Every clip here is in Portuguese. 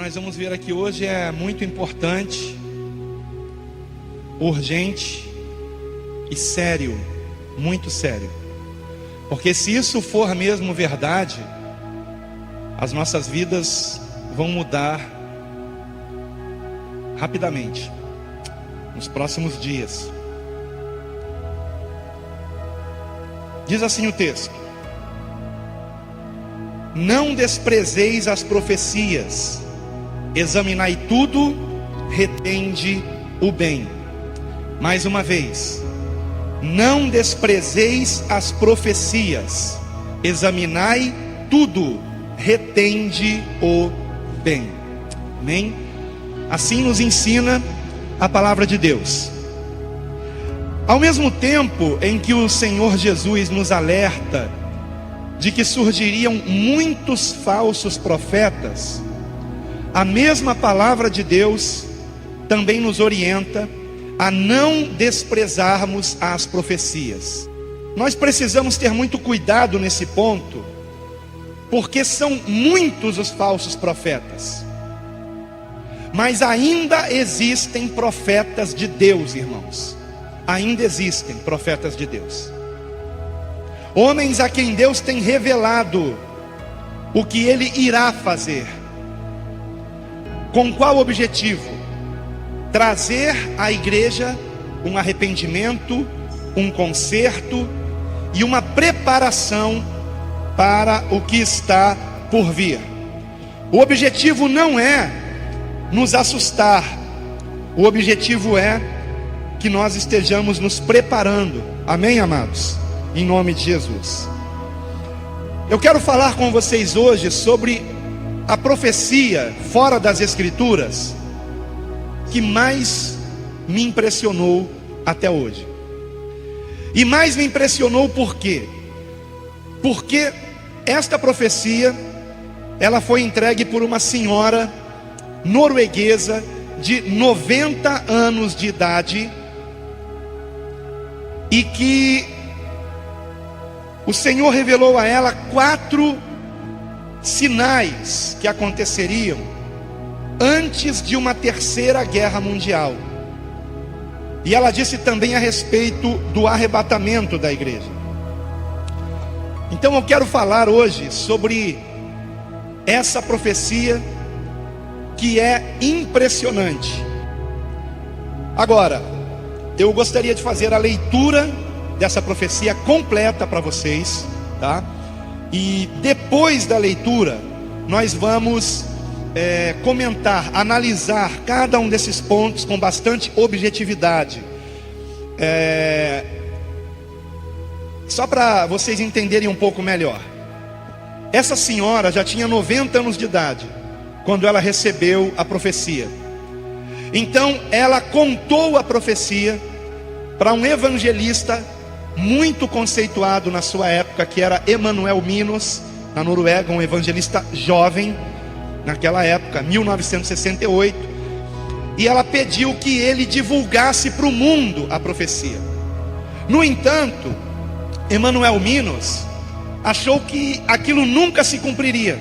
nós vamos ver aqui hoje é muito importante, urgente e sério, muito sério. Porque se isso for mesmo verdade, as nossas vidas vão mudar rapidamente, nos próximos dias. Diz assim o texto: não desprezeis as profecias, examinai tudo, retende o bem. Mais uma vez, não desprezeis as profecias, examinai tudo, retende o bem. Amém? Assim nos ensina a palavra de Deus. Ao mesmo tempo em que o Senhor Jesus nos alerta de que surgiriam muitos falsos profetas, a mesma palavra de Deus também nos orienta a não desprezarmos as profecias. Nós precisamos ter muito cuidado nesse ponto, porque são muitos os falsos profetas, mas ainda existem profetas de Deus, irmãos. Ainda existem profetas de Deus, homens a quem Deus tem revelado o que Ele irá fazer. Com qual objetivo? Trazer à igreja um arrependimento, um conserto e uma preparação para o que está por vir. O objetivo não é nos assustar, o objetivo é que nós estejamos nos preparando. Amém, amados? Em nome de Jesus. Eu quero falar com vocês hoje sobre a profecia fora das Escrituras que mais me impressionou até hoje. E mais me impressionou por quê? Porque esta profecia, ela foi entregue por uma senhora norueguesa de 90 anos de idade, e que o Senhor revelou a ela 4 sinais que aconteceriam antes de uma terceira guerra mundial. E ela disse também a respeito do arrebatamento da igreja. Então eu quero falar hoje sobre essa profecia que é impressionante. Agora, eu gostaria de fazer a leitura dessa profecia completa para vocês, tá? E depois da leitura, nós vamos comentar, analisar cada um desses pontos com bastante objetividade. Só para vocês entenderem um pouco melhor. Essa senhora já tinha 90 anos de idade quando ela recebeu a profecia. Então ela contou a profecia para um evangelista muito conceituado na sua época, que era Emanuel Minos, na Noruega, um evangelista jovem naquela época, 1968. E ela pediu que ele divulgasse para o mundo a profecia. No entanto, Emanuel Minos achou que aquilo nunca se cumpriria,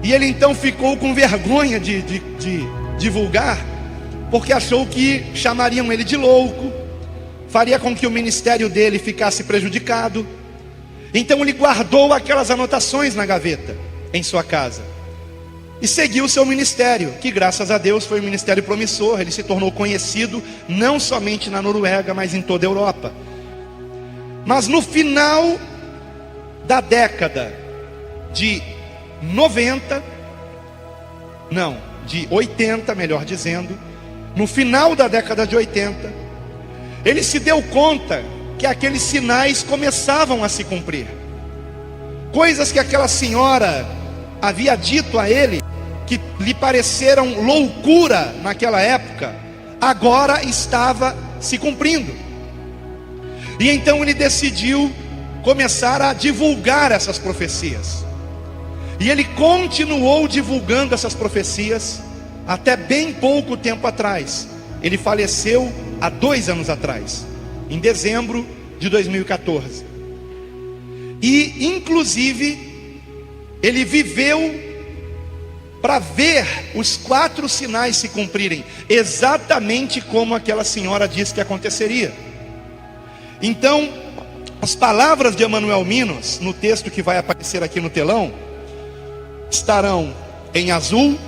e ele então ficou com vergonha de divulgar, porque achou que chamariam ele de louco, faria com que o ministério dele ficasse prejudicado. Então ele guardou aquelas anotações na gaveta em sua casa e seguiu o seu ministério, que graças a Deus foi um ministério promissor. Ele se tornou conhecido não somente na Noruega, mas em toda a Europa. Mas no final da década de 80, melhor dizendo, no final da década de 80, ele se deu conta que aqueles sinais começavam a se cumprir. Coisas que aquela senhora havia dito a ele, que lhe pareceram loucura naquela época, agora estava se cumprindo. E então ele decidiu começar a divulgar essas profecias. E ele continuou divulgando essas profecias até bem pouco tempo atrás. Ele faleceu há 2 anos atrás, em dezembro de 2014. E inclusive ele viveu para ver os 4 sinais se cumprirem, exatamente como aquela senhora disse que aconteceria. Então, as palavras de Emanuel Minos, no texto que vai aparecer aqui no telão, estarão em azul,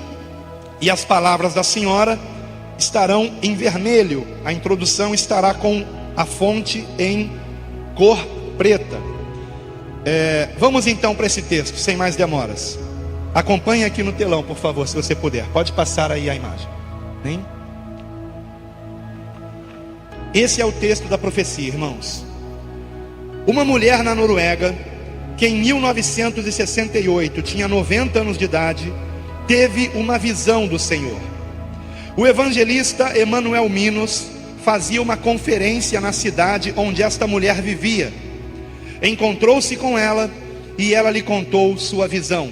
e as palavras da senhora estarão em vermelho. A introdução estará com a fonte em cor preta. Vamos então para esse texto, sem mais demoras. Acompanhe aqui no telão, por favor, se você puder. Pode passar aí a imagem. Hein? Esse é o texto da profecia, irmãos. Uma mulher na Noruega, que em 1968 tinha 90 anos de idade, teve uma visão do Senhor. O evangelista Emanuel Minos fazia uma conferência na cidade onde esta mulher vivia. Encontrou-se com ela e ela lhe contou sua visão.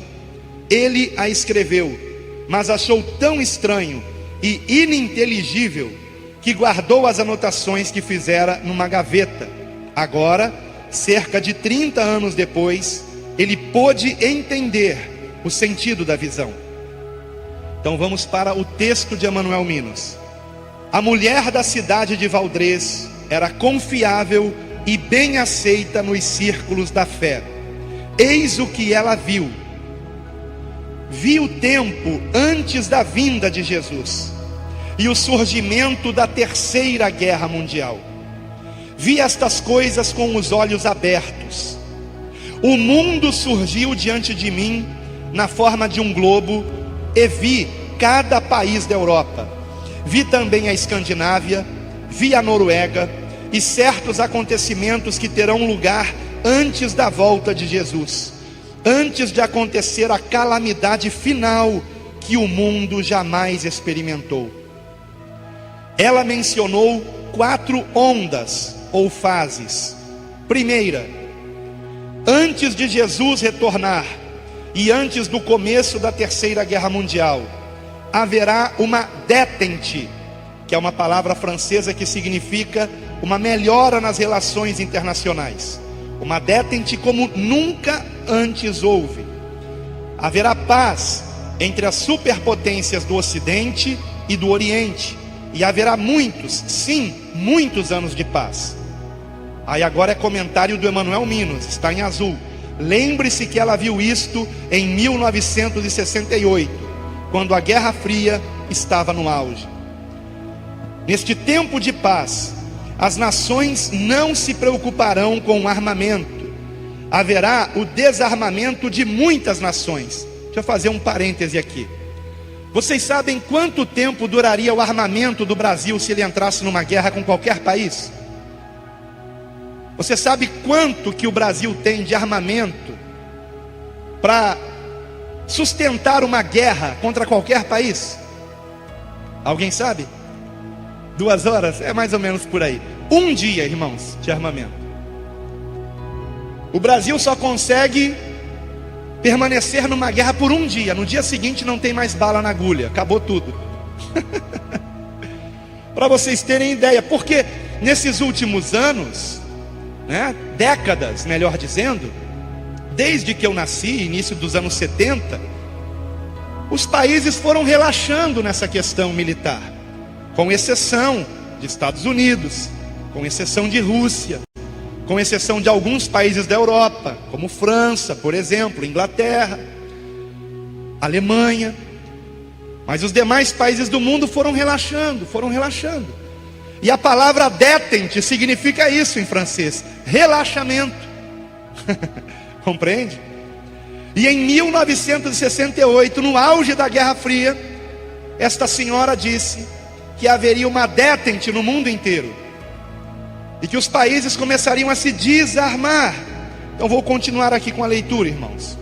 Ele a escreveu, mas achou tão estranho e ininteligível que guardou as anotações que fizera numa gaveta. Agora, cerca de 30 anos depois, ele pôde entender o sentido da visão. Então vamos para o texto de Emanuel Minos. A mulher da cidade de Valdrez era confiável e bem aceita nos círculos da fé. Eis o que ela viu. Vi o tempo antes da vinda de Jesus e o surgimento da Terceira Guerra Mundial. Vi estas coisas com os olhos abertos. O mundo surgiu diante de mim na forma de um globo e vi cada país da Europa. Vi também a Escandinávia, vi a Noruega e certos acontecimentos que terão lugar antes da volta de Jesus, antes de acontecer a calamidade final que o mundo jamais experimentou. Ela mencionou 4 ondas ou fases. Primeira, antes de Jesus retornar e antes do começo da Terceira Guerra Mundial, haverá uma détente, que é uma palavra francesa que significa uma melhora nas relações internacionais. Uma détente como nunca antes houve. Haverá paz entre as superpotências do Ocidente e do Oriente. E haverá muitos, sim, muitos anos de paz. Aí agora é comentário do Emanuel Minos, está em azul. Lembre-se que ela viu isto em 1968, quando a Guerra Fria estava no auge. Neste tempo de paz, as nações não se preocuparão com o armamento. Haverá o desarmamento de muitas nações. Deixa eu fazer um parêntese aqui. Vocês sabem quanto tempo duraria o armamento do Brasil se ele entrasse numa guerra com qualquer país? Você sabe quanto que o Brasil tem de armamento para sustentar uma guerra contra qualquer país? Alguém sabe? 2 horas? É mais ou menos por aí. 1 dia, irmãos, de armamento. O Brasil só consegue permanecer numa guerra por 1 dia. No dia seguinte não tem mais bala na agulha. Acabou tudo. Para vocês terem ideia. Porque nesses últimos anos, décadas, melhor dizendo, desde que eu nasci, início dos anos 70, os países foram relaxando nessa questão militar, com exceção de Estados Unidos, com exceção de Rússia, com exceção de alguns países da Europa, como França, por exemplo, Inglaterra, Alemanha. Mas os demais países do mundo foram relaxando. E a palavra détente significa isso em francês, relaxamento. Compreende? E em 1968, no auge da Guerra Fria, esta senhora disse que haveria uma détente no mundo inteiro e que os países começariam a se desarmar. Então vou continuar aqui com a leitura, irmãos.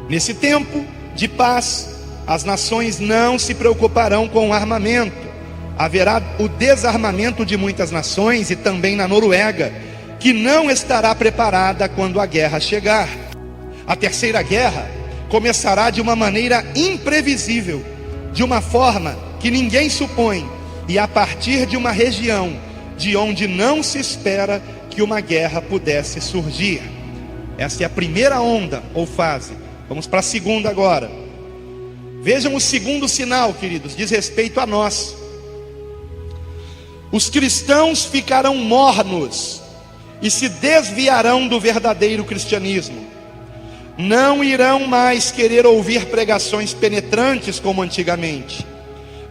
Nesse tempo de paz, as nações não se preocuparão com o armamento. Haverá o desarmamento de muitas nações e também na Noruega, que não estará preparada quando a guerra chegar. A Terceira Guerra começará de uma maneira imprevisível, de uma forma que ninguém supõe, e a partir de uma região de onde não se espera que uma guerra pudesse surgir. Essa é a primeira onda ou fase. Vamos para a segunda agora. Vejam o segundo sinal, queridos, diz respeito a nós. Os cristãos ficarão mornos e se desviarão do verdadeiro cristianismo. Não irão mais querer ouvir pregações penetrantes como antigamente.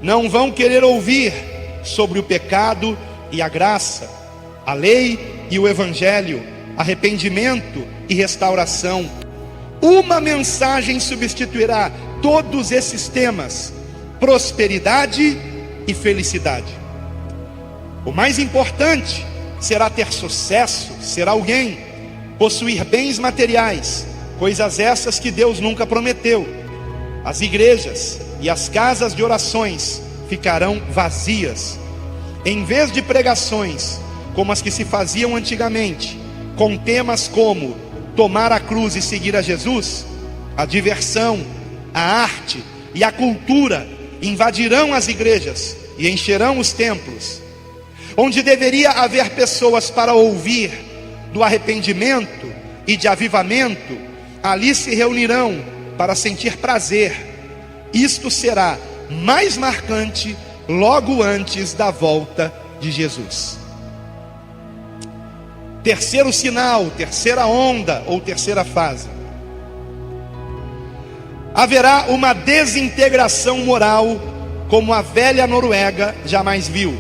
Não vão querer ouvir sobre o pecado e a graça, a lei e o evangelho, arrependimento e restauração. Uma mensagem substituirá todos esses temas: prosperidade e felicidade. O mais importante será ter sucesso, ser alguém, possuir bens materiais, coisas essas que Deus nunca prometeu. As igrejas e as casas de orações ficarão vazias. Em vez de pregações como as que se faziam antigamente, com temas como tomar a cruz e seguir a Jesus, a diversão, a arte e a cultura invadirão as igrejas e encherão os templos. Onde deveria haver pessoas para ouvir do arrependimento e de avivamento, ali se reunirão para sentir prazer. Isto será mais marcante logo antes da volta de Jesus. Terceiro sinal, terceira onda ou terceira fase. Haverá uma desintegração moral como a velha Noruega jamais viu.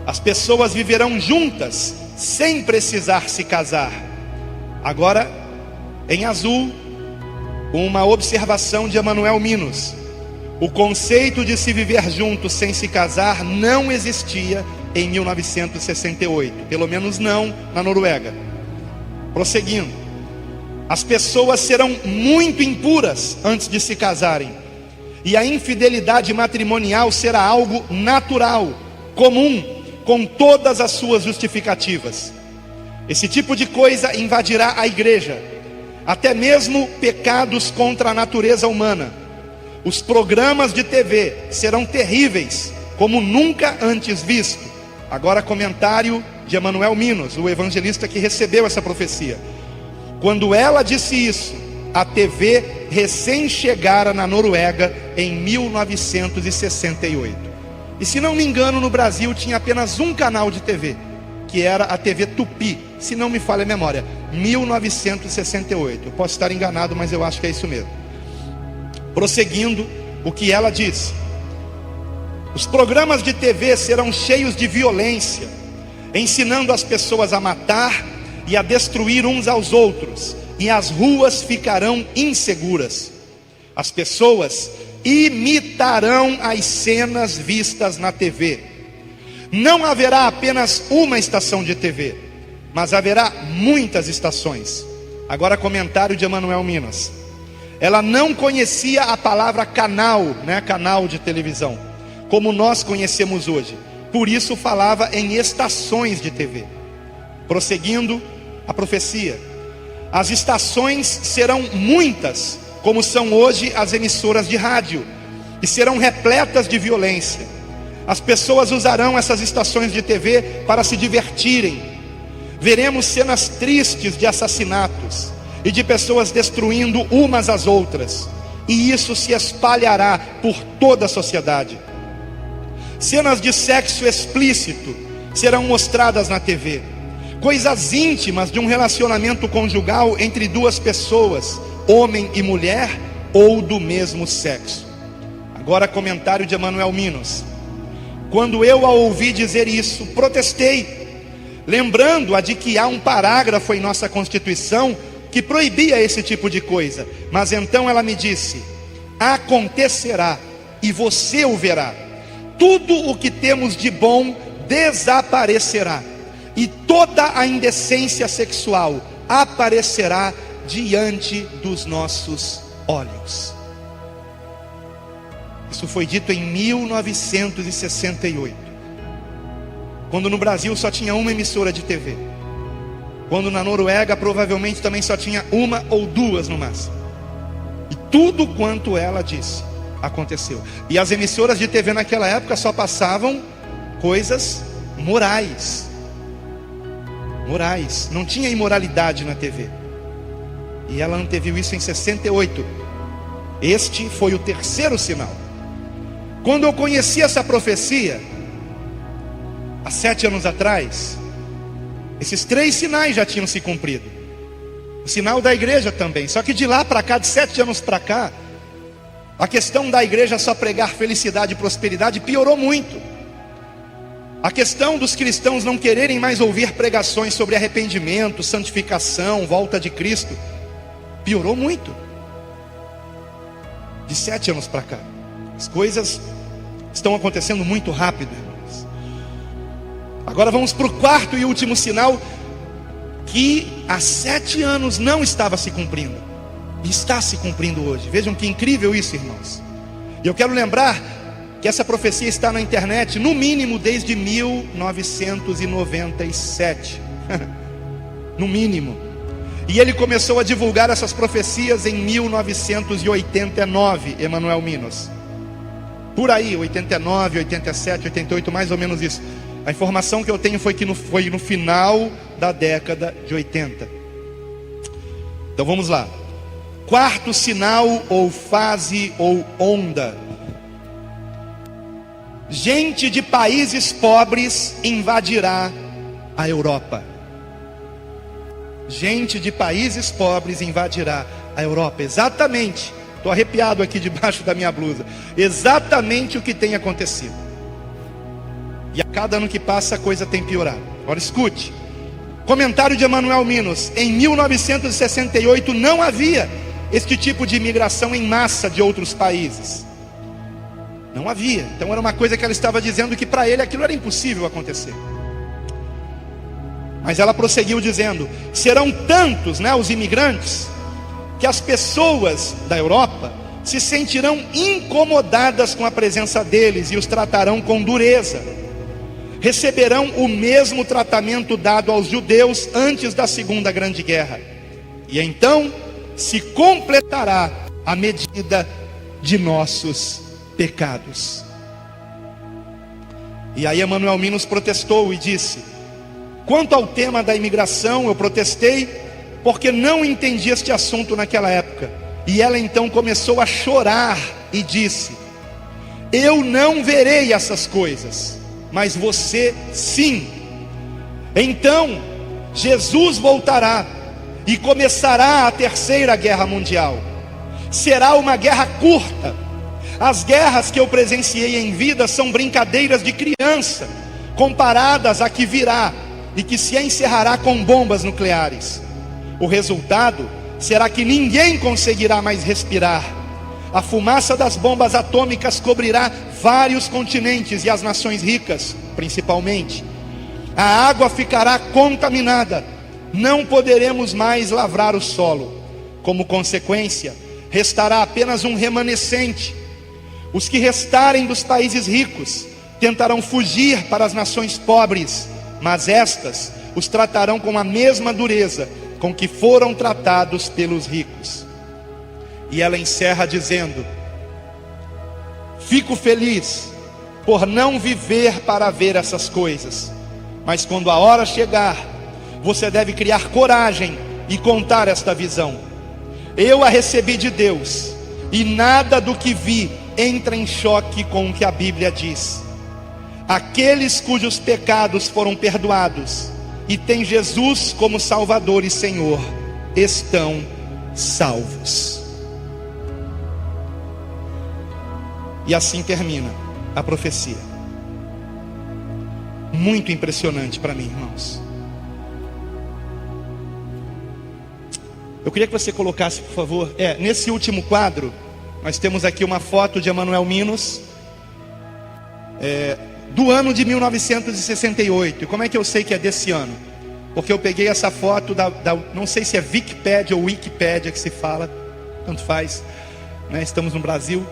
As pessoas viverão juntas sem precisar se casar. Agora, em azul, uma observação de Emanuel Minos. O conceito de se viver junto sem se casar não existia em 1968, pelo menos não na Noruega. Prosseguindo, as pessoas serão muito impuras antes de se casarem, e a infidelidade matrimonial será algo natural, comum, com todas as suas justificativas. Esse tipo de coisa invadirá a igreja, até mesmo pecados contra a natureza humana. Os programas de TV serão terríveis, como nunca antes visto. Agora comentário de Emanuel Minos, o evangelista que recebeu essa profecia. Quando ela disse isso, a TV recém chegara na Noruega em 1968. E se não me engano, no Brasil tinha apenas um canal de TV, que era a TV Tupi, se não me falha a memória, 1968. Eu posso estar enganado, mas eu acho que é isso mesmo. Prosseguindo, o que ela disse: os programas de TV serão cheios de violência, ensinando as pessoas a matar e a destruir uns aos outros, e as ruas ficarão inseguras. As pessoas imitarão as cenas vistas na TV. Não haverá apenas uma estação de TV, mas haverá muitas estações. Agora comentário de Emanuel Minas. Ela não conhecia a palavra canal, canal de televisão, como nós conhecemos hoje. Por isso falava em estações de TV. Prosseguindo a profecia. As estações serão muitas, como são hoje as emissoras de rádio, e serão repletas de violência. As pessoas usarão essas estações de TV para se divertirem. Veremos cenas tristes de assassinatos e de pessoas destruindo umas às outras, e isso se espalhará por toda a sociedade. Cenas de sexo explícito serão mostradas na TV. Coisas íntimas de um relacionamento conjugal entre duas pessoas, homem e mulher, ou do mesmo sexo. Agora comentário de Emanuel Minos. Quando eu a ouvi dizer isso, protestei, lembrando-a de que há um parágrafo em nossa Constituição que proibia esse tipo de coisa. Mas então ela me disse: acontecerá, e você o verá. Tudo o que temos de bom desaparecerá, e toda a indecência sexual aparecerá diante dos nossos olhos. Isso foi dito em 1968, quando no Brasil só tinha uma emissora de TV, quando na Noruega provavelmente também só tinha uma ou duas no máximo. E tudo quanto ela disse aconteceu. E as emissoras de TV naquela época só passavam coisas morais. Não tinha imoralidade na TV. E ela anteviu isso em 68. Este foi o terceiro sinal. Quando eu conheci essa profecia, há 7 anos atrás, esses 3 sinais já tinham se cumprido. O sinal da igreja também. Só que de lá para cá, de 7 anos para cá, a questão da igreja só pregar felicidade e prosperidade piorou muito. A questão dos cristãos não quererem mais ouvir pregações sobre arrependimento, santificação, volta de Cristo, piorou muito. De 7 anos para cá, as coisas estão acontecendo muito rápido, irmãos. Agora vamos para o quarto e último sinal, que há 7 anos não estava se cumprindo, e está se cumprindo hoje. Vejam que incrível isso, irmãos. E eu quero lembrar que essa profecia está na internet, no mínimo desde 1997. No mínimo. E ele começou a divulgar essas profecias em 1989, Emanuel Minos. Por aí, 89, 87, 88, mais ou menos isso. A informação que eu tenho foi que foi no final da década de 80. Então vamos lá. Quarto sinal, ou fase, ou onda. Gente de países pobres invadirá a Europa. Gente de países pobres invadirá a Europa. Exatamente, estou arrepiado aqui debaixo da minha blusa. Exatamente o que tem acontecido. E a cada ano que passa a coisa tem piorado. Agora escute. Comentário de Emanuel Minos. Em 1968 não havia este tipo de imigração em massa de outros países. Não havia. Então era uma coisa que ela estava dizendo que para ele aquilo era impossível acontecer. Mas ela prosseguiu dizendo: serão tantos, os imigrantes, que as pessoas da Europa se sentirão incomodadas com a presença deles e os tratarão com dureza. Receberão o mesmo tratamento dado aos judeus antes da Segunda Grande Guerra. E então se completará a medida de nossos pecados. E aí Emanuel Minos protestou e disse: quanto ao tema da imigração, eu protestei porque não entendi este assunto naquela época. E ela então começou a chorar e disse: eu não verei essas coisas, mas você sim. Então Jesus voltará e começará a Terceira Guerra Mundial. Será uma guerra curta. As guerras que eu presenciei em vida são brincadeiras de criança, comparadas à que virá e que se encerrará com bombas nucleares. O resultado será que ninguém conseguirá mais respirar. A fumaça das bombas atômicas cobrirá vários continentes e as nações ricas, principalmente. A água ficará contaminada. Não poderemos mais lavrar o solo. Como consequência, restará apenas um remanescente. Os que restarem dos países ricos tentarão fugir para as nações pobres, mas estas os tratarão com a mesma dureza com que foram tratados pelos ricos. E ela encerra dizendo: fico feliz por não viver para ver essas coisas, mas quando a hora chegar, você deve criar coragem e contar esta visão. Eu a recebi de Deus, e nada do que vi entra em choque com o que a Bíblia diz. Aqueles cujos pecados foram perdoados e têm Jesus como Salvador e Senhor, estão salvos. E assim termina a profecia. Muito impressionante para mim, irmãos. Eu queria que você colocasse, por favor, nesse último quadro, nós temos aqui uma foto de Emanuel Minos, do ano de 1968. E como é que eu sei que é desse ano? Porque eu peguei essa foto não sei se é Wikipedia ou Wikipédia que se fala, tanto faz, estamos no Brasil.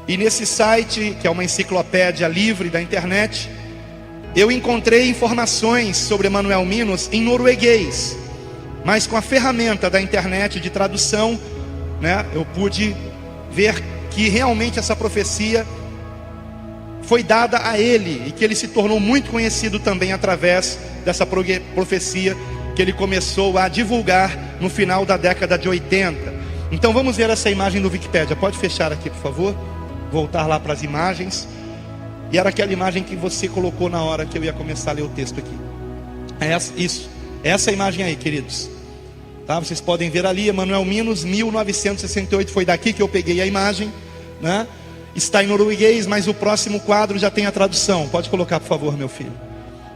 E nesse site, que é uma enciclopédia livre da internet, eu encontrei informações sobre Emanuel Minos em norueguês. Mas com a ferramenta da internet de tradução, eu pude ver que realmente essa profecia foi dada a ele, e que ele se tornou muito conhecido também através dessa profecia que ele começou a divulgar no final da década de 80. Então vamos ver essa imagem do Wikipédia. Pode fechar aqui, por favor. Voltar lá para as imagens. E era aquela imagem que você colocou na hora que eu ia começar a ler o texto aqui. Isso. Essa imagem aí, queridos. Tá? Vocês podem ver ali, Emanuel Minos, 1968. Foi daqui que eu peguei a imagem, né? Está em norueguês, mas o próximo quadro já tem a tradução. Pode colocar, por favor, meu filho.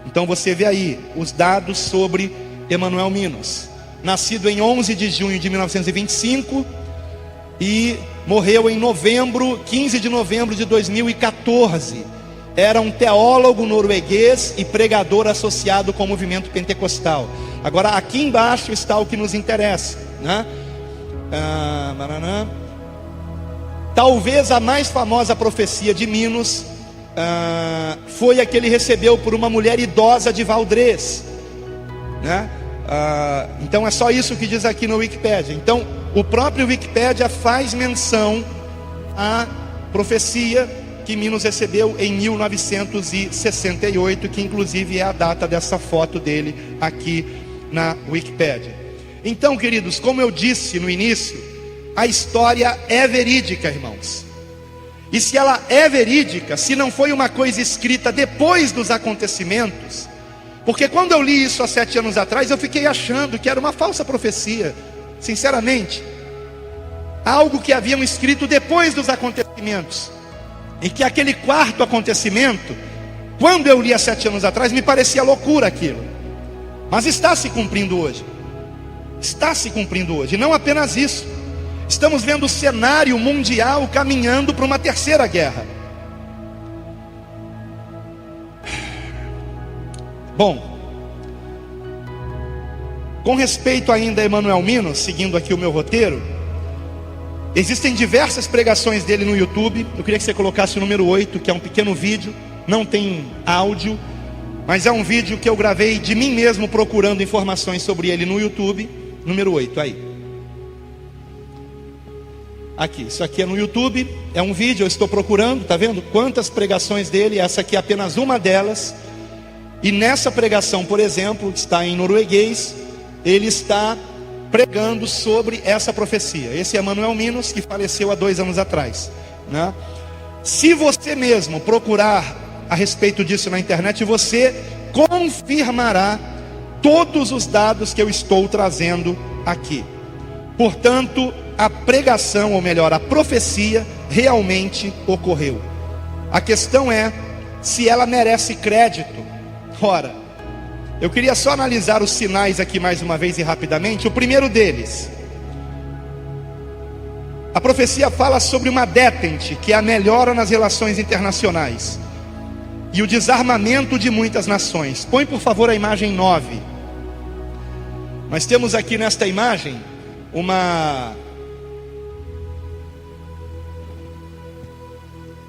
Então você vê aí os dados sobre Emanuel Minos. Nascido em 11 de junho de 1925 e morreu em 15 de novembro de 2014. Era um teólogo norueguês e pregador associado com o movimento pentecostal. Agora aqui embaixo está o que nos interessa, né? Talvez a mais famosa profecia de Minos foi a que ele recebeu por uma mulher idosa de Valdrez, né? Então é só isso que diz aqui no Wikipédia. Então o próprio Wikipédia faz menção à profecia que Minos recebeu em 1968, que inclusive é a data dessa foto dele aqui na Wikipédia. Então, queridos, como eu disse no início, a história é verídica, irmãos. E se ela é verídica, se não foi uma coisa escrita depois dos acontecimentos, porque quando eu li isso há 7 anos atrás, eu fiquei achando que era uma falsa profecia, sinceramente. Algo que haviam escrito depois dos acontecimentos. E que aquele quarto acontecimento, quando eu li há 7 anos atrás, me parecia loucura aquilo. Mas está se cumprindo hoje. Está se cumprindo hoje. E não apenas isso. Estamos vendo o cenário mundial caminhando para uma terceira guerra. Bom, com respeito ainda a Emanuel Minos, seguindo aqui o meu roteiro, existem diversas pregações dele no YouTube. Eu queria que você colocasse o número 8, que é um pequeno vídeo, não tem áudio, mas é um vídeo que eu gravei de mim mesmo procurando informações sobre ele no YouTube. Número 8, aí. Aqui, isso aqui é no YouTube, é um vídeo, eu estou procurando, tá vendo? Quantas pregações dele, essa aqui é apenas uma delas. E nessa pregação, por exemplo, que está em norueguês, ele está pregando sobre essa profecia. Esse é Emanuel Minos, que faleceu há 2 anos atrás, né? Se você mesmo procurar a respeito disso na internet, você confirmará todos os dados que eu estou trazendo aqui. Portanto, a pregação, ou melhor, a profecia realmente ocorreu. A questão é se ela merece crédito. Ora, eu queria só analisar os sinais aqui mais uma vez e rapidamente. O primeiro deles, a profecia fala sobre uma detente, que é a melhora nas relações internacionais e o desarmamento de muitas nações. Põe por favor a imagem 9. Nós temos aqui nesta imagem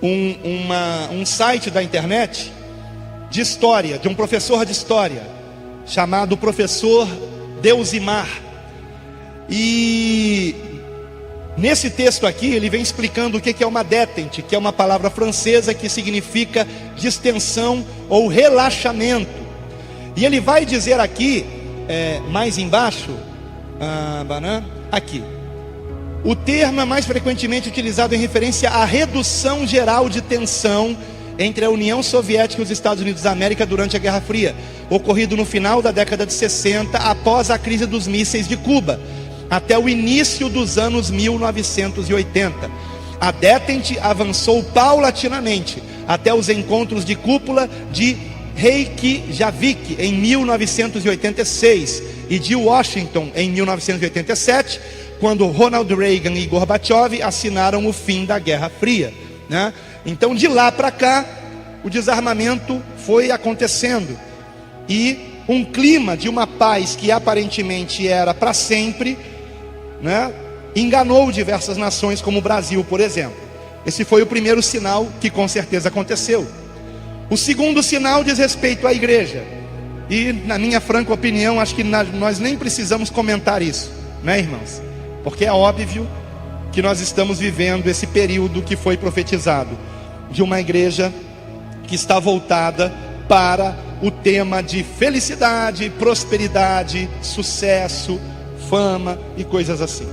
um site da internet de história, de um professor de história, chamado professor Deusimar. E nesse texto aqui, ele vem explicando o que é uma detente, que é uma palavra francesa que significa distensão ou relaxamento. E ele vai dizer aqui, mais embaixo, aqui, o termo é mais frequentemente utilizado em referência à redução geral de tensão entre a União Soviética e os Estados Unidos da América durante a Guerra Fria, ocorrido no final da década de 60, após a crise dos mísseis de Cuba, até o início dos anos 1980. A detente avançou paulatinamente até os encontros de cúpula de Reykjavik em 1986 e de Washington em 1987, quando Ronald Reagan e Gorbachev assinaram o fim da Guerra Fria, né? Então de lá para cá, o desarmamento foi acontecendo. E um clima de uma paz que aparentemente era para sempre, né, enganou diversas nações, como o Brasil, por exemplo. Esse foi o primeiro sinal que com certeza aconteceu. O segundo sinal diz respeito à igreja. E na minha franca opinião, acho que nós nem precisamos comentar isso, né, irmãos? Porque é óbvio que nós estamos vivendo esse período que foi profetizado, de uma igreja que está voltada para o tema de felicidade, prosperidade, sucesso, fama e coisas assim.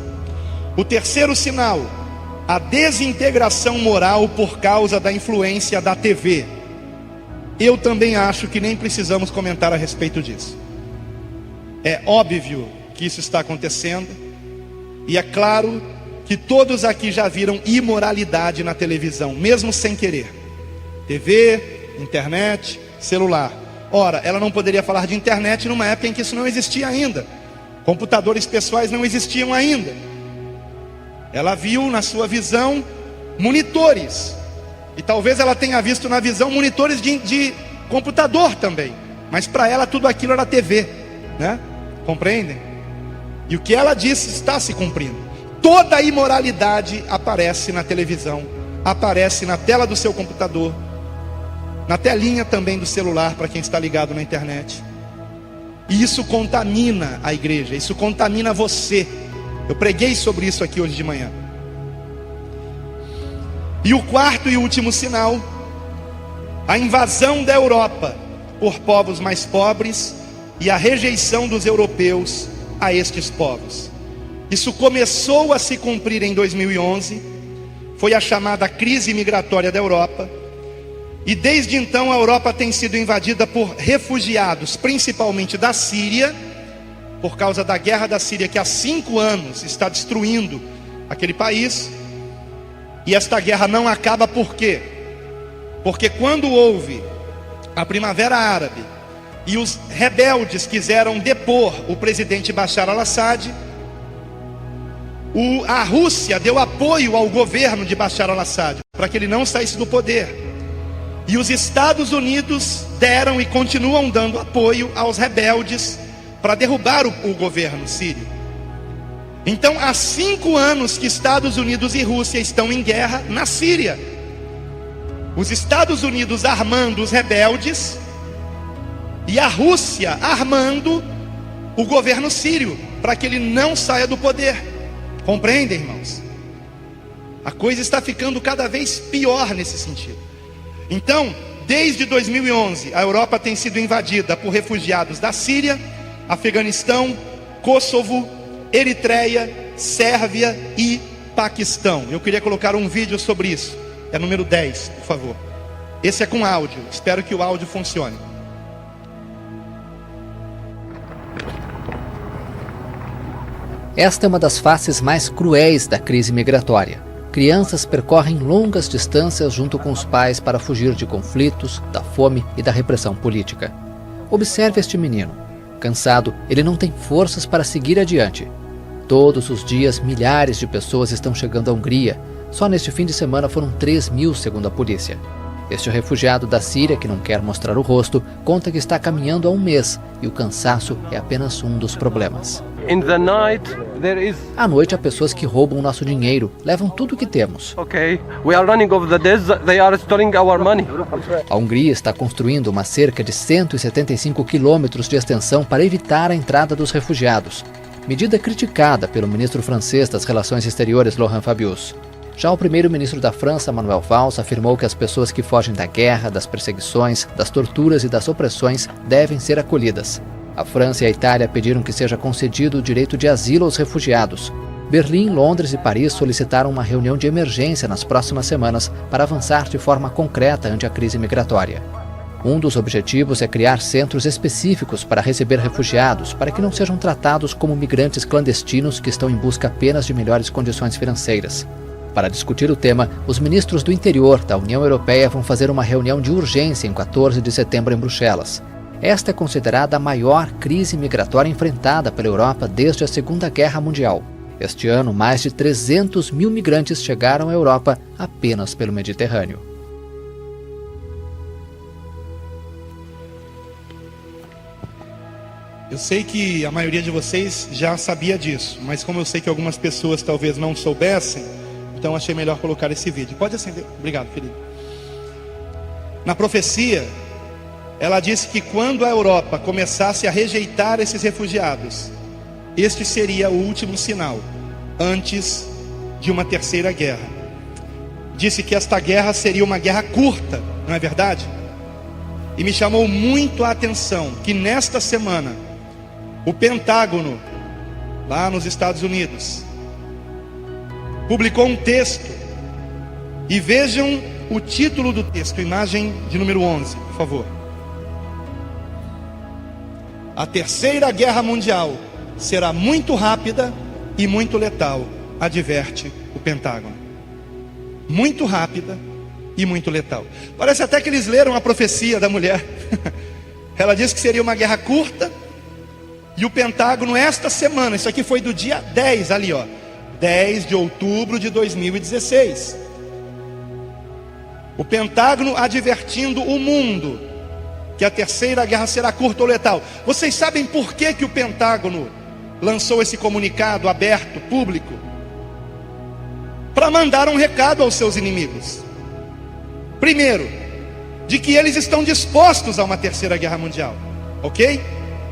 O terceiro sinal, a desintegração moral por causa da influência da TV. Eu também acho que nem precisamos comentar a respeito disso. É óbvio que isso está acontecendo, e é claro que todos aqui já viram imoralidade na televisão, mesmo sem querer. TV, internet, celular. Ora, ela não poderia falar de internet numa época em que isso não existia ainda. Computadores pessoais não existiam ainda. Ela viu na sua visão monitores. E talvez ela tenha visto na visão monitores de computador também. Mas para ela tudo aquilo era TV, né? Compreendem? E o que ela disse está se cumprindo. Toda a imoralidade aparece na televisão, aparece na tela do seu computador, na telinha também do celular para quem está ligado na internet. E isso contamina a igreja, isso contamina você. Eu preguei sobre isso aqui hoje de manhã. E o quarto e último sinal, a invasão da Europa por povos mais pobres e a rejeição dos europeus a estes povos. Isso começou a se cumprir em 2011, foi a chamada crise migratória da Europa, e desde então a Europa tem sido invadida por refugiados, principalmente da Síria, por causa da guerra da Síria, que há 5 anos está destruindo aquele país. E esta guerra não acaba por quê? Porque quando houve a Primavera Árabe e os rebeldes quiseram depor o presidente Bashar al-Assad, a Rússia deu apoio ao governo de Bashar al-Assad para que ele não saísse do poder. E os Estados Unidos deram e continuam dando apoio aos rebeldes para derrubar o governo sírio. Então há 5 anos que Estados Unidos e Rússia estão em guerra na Síria. Os Estados Unidos armando os rebeldes e a Rússia armando o governo sírio para que ele não saia do poder. Compreendem, irmãos? A coisa está ficando cada vez pior nesse sentido. Então, desde 2011, a Europa tem sido invadida por refugiados da Síria, Afeganistão, Kosovo, Eritreia, Sérvia e Paquistão. Eu queria colocar um vídeo sobre isso. É número 10, por favor. Esse é com áudio. Espero que o áudio funcione. Esta é uma das faces mais cruéis da crise migratória. Crianças percorrem longas distâncias junto com os pais para fugir de conflitos, da fome e da repressão política. Observe este menino. Cansado, ele não tem forças para seguir adiante. Todos os dias, milhares de pessoas estão chegando à Hungria. Só neste fim de semana foram 3.000, segundo a polícia. Este refugiado da Síria, que não quer mostrar o rosto, conta que está caminhando há 1 mês e o cansaço é apenas um dos problemas. À noite há pessoas que roubam nosso dinheiro, levam tudo o que temos. A Hungria está construindo uma cerca de 175 quilômetros de extensão para evitar a entrada dos refugiados. Medida criticada pelo ministro francês das Relações Exteriores, Laurent Fabius. Já o primeiro-ministro da França, Manuel Valls, afirmou que as pessoas que fogem da guerra, das perseguições, das torturas e das opressões devem ser acolhidas. A França e a Itália pediram que seja concedido o direito de asilo aos refugiados. Berlim, Londres e Paris solicitaram uma reunião de emergência nas próximas semanas para avançar de forma concreta ante a crise migratória. Um dos objetivos é criar centros específicos para receber refugiados, para que não sejam tratados como migrantes clandestinos que estão em busca apenas de melhores condições financeiras. Para discutir o tema, os ministros do interior da União Europeia vão fazer uma reunião de urgência em 14 de setembro em Bruxelas. Esta é considerada a maior crise migratória enfrentada pela Europa desde a Segunda Guerra Mundial. Este ano, mais de 300.000 migrantes chegaram à Europa apenas pelo Mediterrâneo. Eu sei que a maioria de vocês já sabia disso, mas como eu sei que algumas pessoas talvez não soubessem, então achei melhor colocar esse vídeo. Pode acender. Obrigado, Felipe. Na profecia, ela disse que quando a Europa começasse a rejeitar esses refugiados, este seria o último sinal antes de uma terceira guerra. Disse que esta guerra seria uma guerra curta, não é verdade? E me chamou muito a atenção que nesta semana o Pentágono, lá nos Estados Unidos, publicou um texto, e vejam o título do texto, imagem de número 11, por favor. A Terceira Guerra Mundial será muito rápida e muito letal, adverte o Pentágono. Muito rápida e muito letal. Parece até que eles leram a profecia da mulher. Ela disse que seria uma guerra curta, e o Pentágono esta semana, isso aqui foi do dia 10 ali, ó, 10 de outubro de 2016. O Pentágono advertindo o mundo que a terceira guerra será curta ou letal. Vocês sabem por que o Pentágono lançou esse comunicado aberto, público? Para mandar um recado aos seus inimigos. Primeiro, de que eles estão dispostos a uma terceira guerra mundial, ok?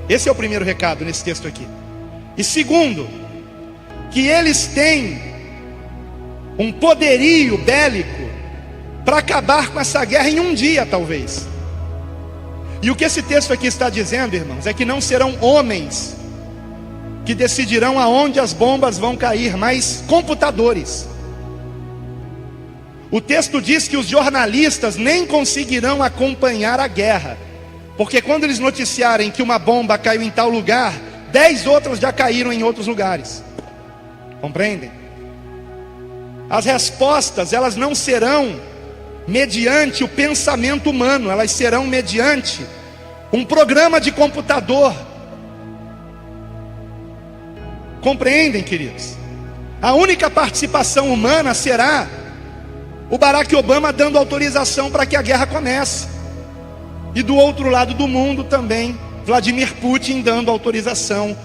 Esse é o primeiro recado nesse texto aqui. E segundo, que eles têm um poderio bélico para acabar com essa guerra em um dia, talvez. E o que esse texto aqui está dizendo, irmãos, é que não serão homens que decidirão aonde as bombas vão cair, mas computadores. O texto diz que os jornalistas nem conseguirão acompanhar a guerra, porque quando eles noticiarem que uma bomba caiu em tal lugar, 10 outras já caíram em outros lugares. Compreendem? As respostas, elas não serão mediante o pensamento humano, elas serão mediante um programa de computador. Compreendem, queridos? A única participação humana será o Barack Obama dando autorização para que a guerra comece, e do outro lado do mundo também Vladimir Putin dando autorização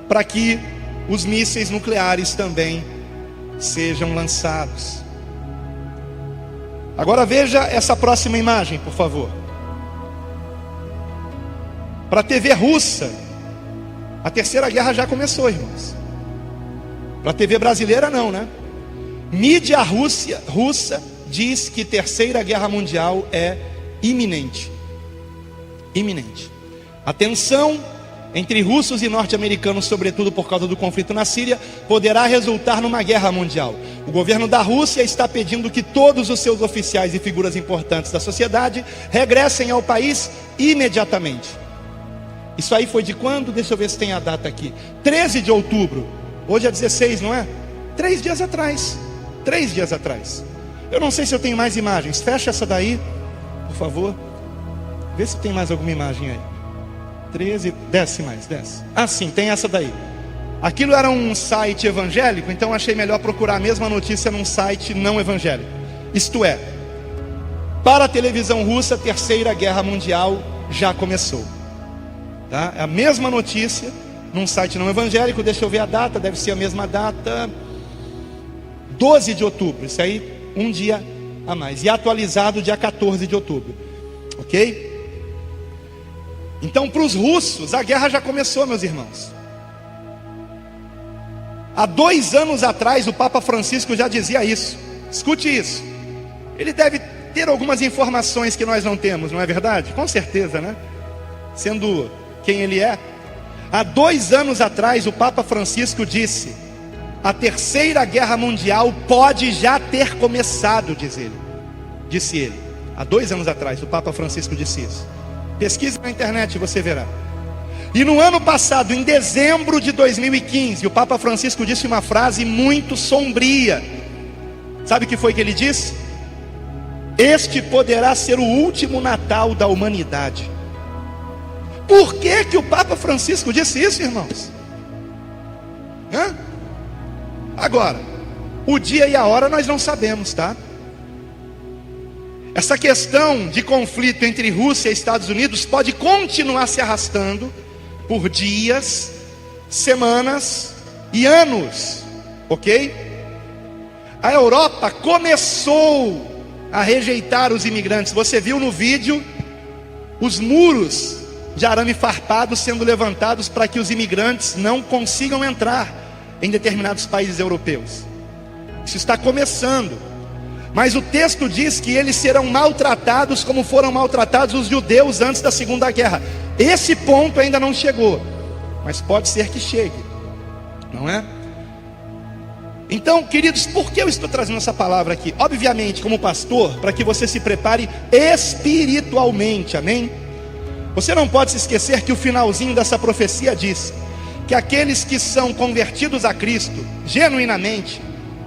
para que os mísseis nucleares também sejam lançados. Agora veja essa próxima imagem, por favor. Para a TV russa, a terceira guerra já começou, irmãos. Para a TV brasileira não, né? Mídia russa diz que terceira guerra mundial é iminente. Iminente. A tensão entre russos e norte-americanos, sobretudo por causa do conflito na Síria, poderá resultar numa guerra mundial. O governo da Rússia está pedindo que todos os seus oficiais e figuras importantes da sociedade regressem ao país imediatamente. Isso aí foi de quando? Deixa eu ver se tem a data aqui. 13 de outubro. Hoje é 16, não é? 3 dias atrás. 3 dias atrás. Eu não sei se eu tenho mais imagens. Fecha essa daí, por favor. Vê se tem mais alguma imagem aí. 13, desce mais, desce. Ah, sim, tem essa daí. Aquilo era um site evangélico, então achei melhor procurar a mesma notícia num site não evangélico. Isto é, para a televisão russa, a terceira guerra mundial já começou. Tá? É a mesma notícia num site não evangélico. Deixa eu ver a data, deve ser a mesma data. 12 de outubro, isso aí, um dia a mais. E atualizado dia 14 de outubro. Ok? Então, para os russos, a guerra já começou, meus irmãos. Há 2 anos atrás, o Papa Francisco já dizia isso. Escute isso. Ele deve ter algumas informações que nós não temos, não é verdade? Com certeza, né? Sendo quem ele é. Há 2 anos atrás, o Papa Francisco disse: a terceira guerra mundial pode já ter começado, disse ele. Há 2 anos atrás, o Papa Francisco disse isso. Pesquise na internet e você verá. E no ano passado, em dezembro de 2015, o Papa Francisco disse uma frase muito sombria. Sabe o que foi que ele disse? Este poderá ser o último Natal da humanidade. Por que o Papa Francisco disse isso, irmãos? Agora, o dia e a hora nós não sabemos, tá? Essa questão de conflito entre Rússia e Estados Unidos pode continuar se arrastando por dias, semanas e anos, ok? A Europa começou a rejeitar os imigrantes. Você viu no vídeo os muros de arame farpado sendo levantados para que os imigrantes não consigam entrar em determinados países europeus. Isso está começando. Mas o texto diz que eles serão maltratados como foram maltratados os judeus antes da Segunda Guerra. Esse ponto ainda não chegou, mas pode ser que chegue, não é? Então, queridos, por que eu estou trazendo essa palavra aqui? Obviamente, como pastor, para que você se prepare espiritualmente, amém? Você não pode se esquecer que o finalzinho dessa profecia diz que aqueles que são convertidos a Cristo, genuinamente,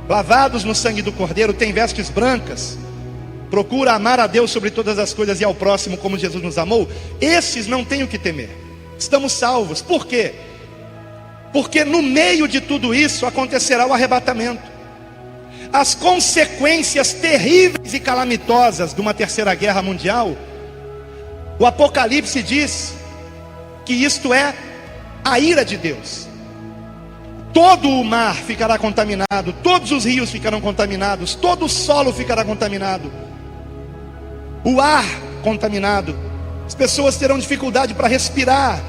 lavados no sangue do Cordeiro, têm vestes brancas, procura amar a Deus sobre todas as coisas e ao próximo como Jesus nos amou. Esses não têm o que temer, estamos salvos. Por quê? Porque no meio de tudo isso acontecerá o arrebatamento. As consequências terríveis e calamitosas de uma terceira guerra mundial, o Apocalipse diz que isto é a ira de Deus. Todo o mar ficará contaminado, todos os rios ficarão contaminados, todo o solo ficará contaminado, o ar contaminado. As pessoas terão dificuldade para respirar,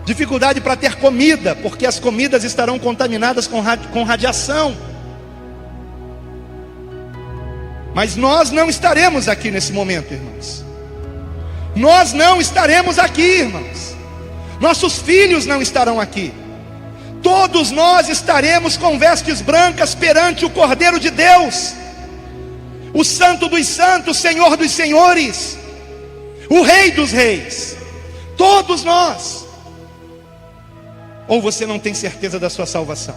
dificuldade para ter comida, porque as comidas estarão contaminadas com radiação. Mas nós não estaremos aqui nesse momento, irmãos. Nós não estaremos aqui, irmãos. Nossos filhos não estarão aqui. Todos nós estaremos com vestes brancas perante o Cordeiro de Deus, o Santo dos Santos, Senhor dos Senhores, o Rei dos Reis. Todos nós. Ou você não tem certeza da sua salvação?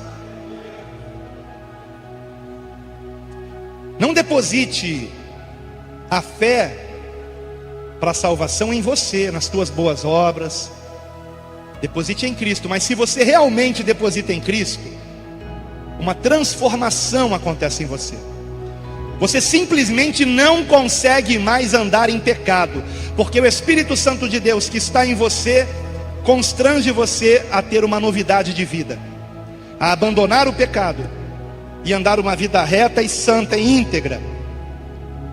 Não deposite a fé para a salvação em você, nas tuas boas obras. Deposite em Cristo. Mas se você realmente deposita em Cristo, uma transformação acontece em você. Você simplesmente não consegue mais andar em pecado, porque o Espírito Santo de Deus que está em você constrange você a ter uma novidade de vida, a abandonar o pecado e andar uma vida reta e santa e íntegra.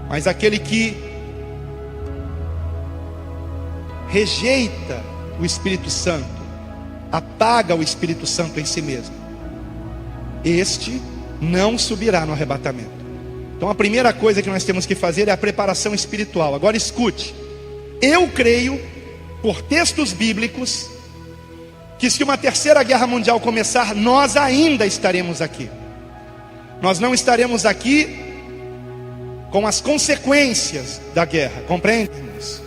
Mas aquele que rejeita o Espírito Santo, apaga o Espírito Santo em si mesmo, este não subirá no arrebatamento. Então a primeira coisa que nós temos que fazer é a preparação espiritual. Agora escute, eu creio, por textos bíblicos, que se uma terceira guerra mundial começar, nós ainda estaremos aqui. Nós não estaremos aqui com as consequências da guerra, compreendemos?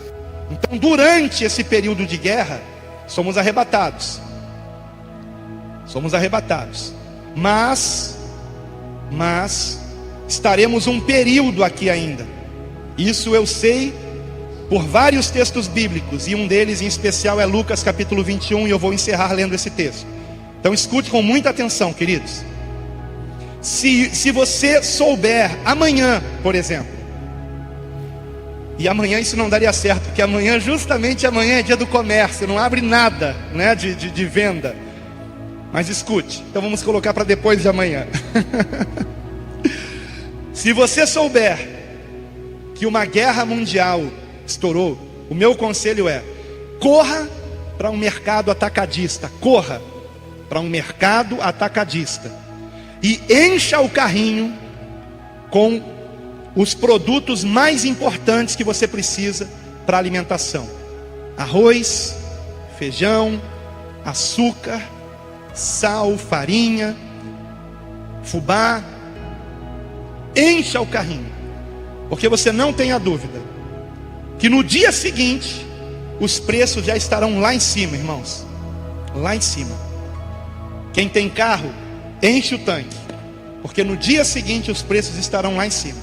Então durante esse período de guerra, somos arrebatados. Somos arrebatados. Mas estaremos um período aqui ainda. Isso eu sei por vários textos bíblicos, e um deles em especial é Lucas capítulo 21, e eu vou encerrar lendo esse texto. Então escute com muita atenção, queridos. Se você souber amanhã, por exemplo, e amanhã isso não daria certo, porque amanhã, justamente amanhã é dia do comércio, não abre nada, né, de venda. Mas escute, então vamos colocar para depois de amanhã. Se você souber que uma guerra mundial estourou, o meu conselho é: corra para um mercado atacadista, corra para um mercado atacadista e encha o carrinho com os produtos mais importantes que você precisa para alimentação: arroz, feijão, açúcar, sal, farinha, fubá. Encha o carrinho, porque você não tenha dúvida que no dia seguinte os preços já estarão lá em cima, irmãos. Lá em cima. Quem tem carro, enche o tanque, porque no dia seguinte os preços estarão lá em cima.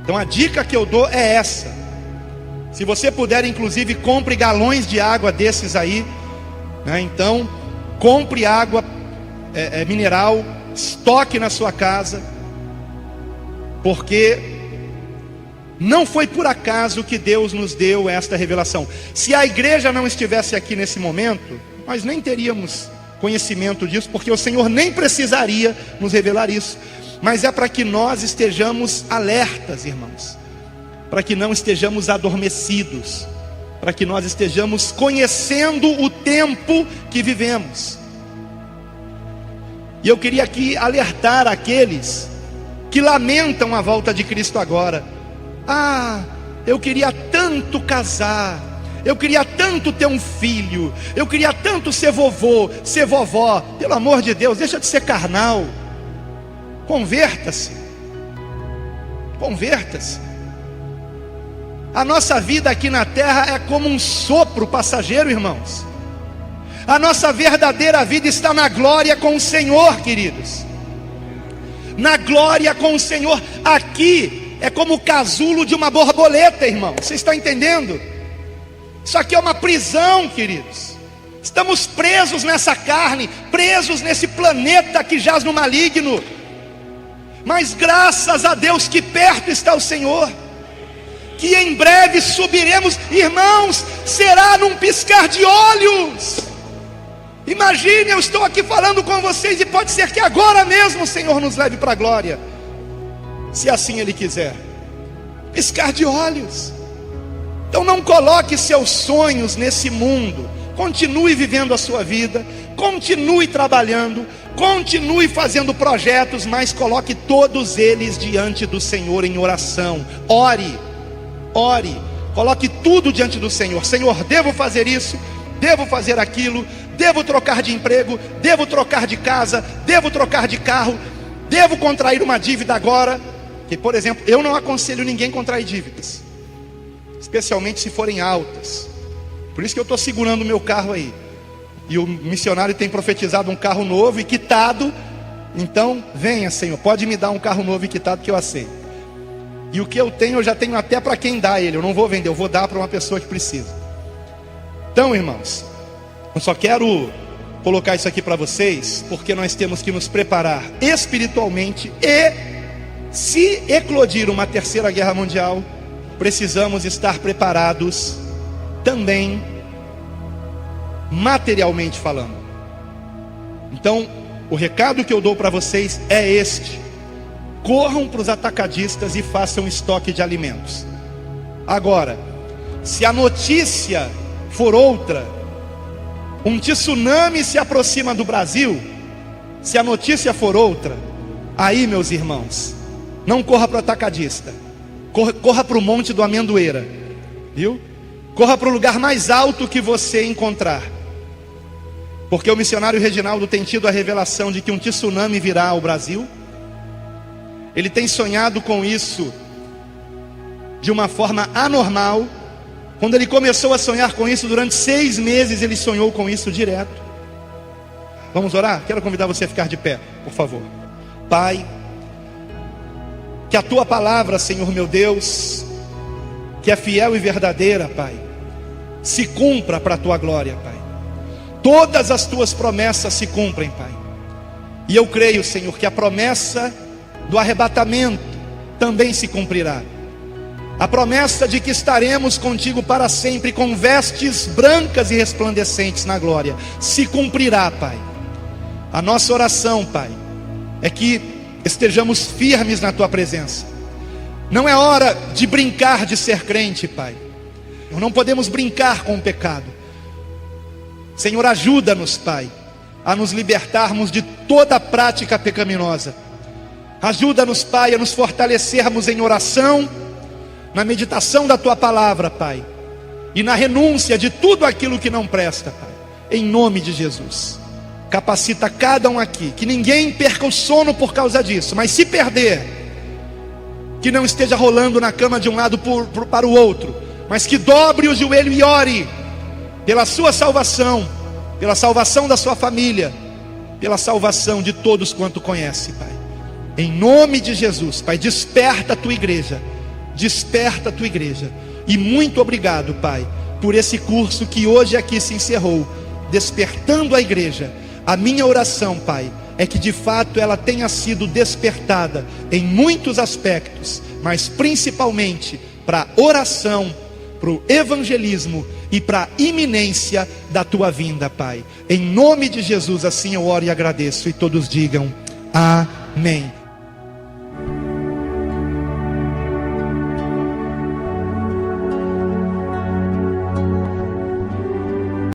Então a dica que eu dou é essa: se você puder, inclusive, compre galões de água desses aí, né? Então compre água mineral, estoque na sua casa, porque não foi por acaso que Deus nos deu esta revelação. Se a igreja não estivesse aqui nesse momento, nós nem teríamos conhecimento disso, porque o Senhor nem precisaria nos revelar isso. Mas é para que nós estejamos alertas, irmãos, para que não estejamos adormecidos, para que nós estejamos conhecendo o tempo que vivemos. E eu queria aqui alertar aqueles que lamentam a volta de Cristo agora. Ah, eu queria tanto casar, eu queria tanto ter um filho, eu queria tanto ser vovô, ser vovó. Pelo amor de Deus, deixa de ser carnal. Converta-se. Converta-se. A nossa vida aqui na terra é como um sopro passageiro, irmãos. A nossa verdadeira vida está na glória com o Senhor, queridos. Na glória com o Senhor. Aqui é como o casulo de uma borboleta, irmão. Você está entendendo? Isso aqui é uma prisão, queridos. Estamos presos nessa carne, presos nesse planeta que jaz no maligno. Mas graças a Deus que perto está o Senhor, que em breve subiremos, irmãos, será num piscar de olhos. Imagine, eu estou aqui falando com vocês e pode ser que agora mesmo o Senhor nos leve para a glória, se assim Ele quiser. Piscar de olhos. Então não coloque seus sonhos nesse mundo. Continue vivendo a sua vida, continue trabalhando, continue fazendo projetos, mas coloque todos eles diante do Senhor em oração. Ore, coloque tudo diante do Senhor. Senhor, devo fazer isso, devo fazer aquilo, devo trocar de emprego, devo trocar de casa, devo trocar de carro, devo contrair uma dívida agora. Que, por exemplo, eu não aconselho ninguém a contrair dívidas, especialmente se forem altas. Por isso que eu estou segurando o meu carro aí. E o missionário tem profetizado um carro novo e quitado. Então, venha, Senhor, pode me dar um carro novo e quitado que eu aceito. E o que eu tenho, eu já tenho até para quem dá ele. Eu não vou vender, eu vou dar para uma pessoa que precisa. Então, irmãos, eu só quero colocar isso aqui para vocês, porque nós temos que nos preparar espiritualmente. E se eclodir uma terceira guerra mundial, precisamos estar preparados também materialmente falando. Então, o recado que eu dou para vocês é este: corram para os atacadistas e façam estoque de alimentos. Agora, se a notícia for outra, um tsunami se aproxima do Brasil, se a notícia for outra, aí, meus irmãos, não corra para o atacadista, corra para o Monte do Amendoeira, viu? Corra para o lugar mais alto que você encontrar, porque o missionário Reginaldo tem tido a revelação de que um tsunami virá ao Brasil. Ele tem sonhado com isso de uma forma anormal. Quando ele começou a sonhar com isso, durante 6 meses ele sonhou com isso direto. Vamos orar? Quero convidar você a ficar de pé, por favor. Pai, que a Tua palavra, Senhor meu Deus, que é fiel e verdadeira, Pai, se cumpra para a Tua glória, Pai. Todas as Tuas promessas se cumprem, Pai. E eu creio, Senhor, que a promessa do arrebatamento também se cumprirá. A promessa de que estaremos contigo para sempre com vestes brancas e resplandecentes na glória se cumprirá, Pai. A nossa oração, Pai, é que estejamos firmes na Tua presença. Não é hora de brincar de ser crente, Pai. Não podemos brincar com o pecado. Senhor, ajuda-nos, Pai, a nos libertarmos de toda prática pecaminosa. Ajuda-nos, Pai, a nos fortalecermos em oração, na meditação da Tua palavra, Pai, e na renúncia de tudo aquilo que não presta, Pai. Em nome de Jesus, capacita cada um aqui, que ninguém perca o sono por causa disso, mas se perder, que não esteja rolando na cama de um lado para o outro, mas que dobre o joelho e ore pela sua salvação, pela salvação da sua família, pela salvação de todos quanto conhece, Pai. Em nome de Jesus, Pai, desperta a Tua igreja, desperta a Tua igreja. E muito obrigado, Pai, por esse curso que hoje aqui se encerrou, despertando a igreja. A minha oração, Pai, é que de fato ela tenha sido despertada em muitos aspectos, mas principalmente para a oração, para o evangelismo e para a iminência da Tua vinda, Pai. Em nome de Jesus, assim eu oro e agradeço, e todos digam amém.